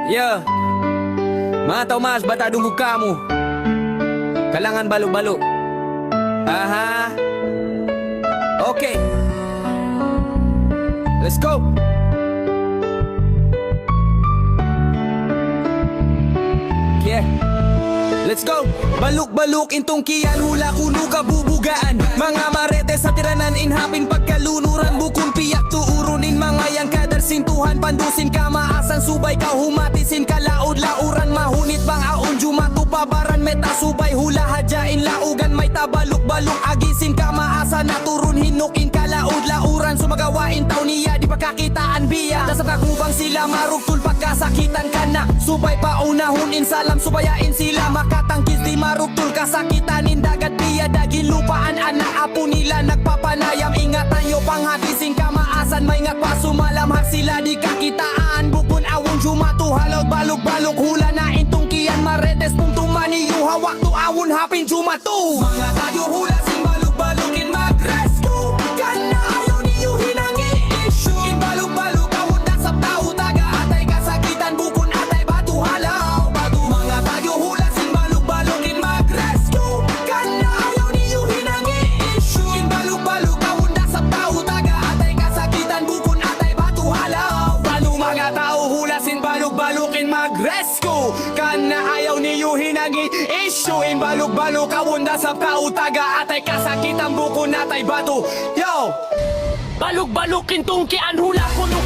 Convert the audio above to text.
Yeah. Mga Tomas, batadong buka mo. Kalangan balo-balo. Aha. Okay. Let's go. Yeah. Let's go! Baluk-baluk intong kiyan, hula kuno kabubugaan. Mga marete sa tiranan, inhapin pagkalunuran. Bukon piyak tuurunin, mga yang kadar sintuhan. Pandusin ka maasan, subay ka humatisin ka laod-lauran. Mahunit bang aon, jumatu pabaran. Meta subay hula hadyain laugan. May tabaluk-baluk agisin ka maasa. Naturun hinukin ka laod-lauran. Sumagawain taon niya, di pagkakitaan biya. Dasap kakubang sila, marugtul pagkasakitan ka na. Subay paunahunin salam, subayain sila. Makatangkis di marugtul kasakitanin. Dagat biya, daging lupaan. Anak apo nila nagpapanayam. Ingatan yo panghatisin ka maasan. May ngakwa sumalamhak sila di kakitaan. Bukon awon jumatu halaw balok-balok. Hula na intong kiyan maretes pumtumani. Yu hawak tu awon hapin jumatu. Mga tayo hula sing balok-balokin mag-rescue. Kana ayaw niyo hinangi issue. In balok-balok awon dasap tao taga. Atay kasakitan bukon atay batu halaw batu. Mga tayo hula sing balok-balokin mag-rescue. Kana ayaw niyo hinangi issue. In balok-balok awon dasap tao taga. Atay kasakitan bukon atay batu halaw batu. Mga tao hula sing balok-balokin mag-rescue. Kana ayaw niyo hinangi issue. In balok-balok awon dasap tao taga. Atay kasakitan bukon atay batu. Yo! Baluk-balukin tungkian hula kuno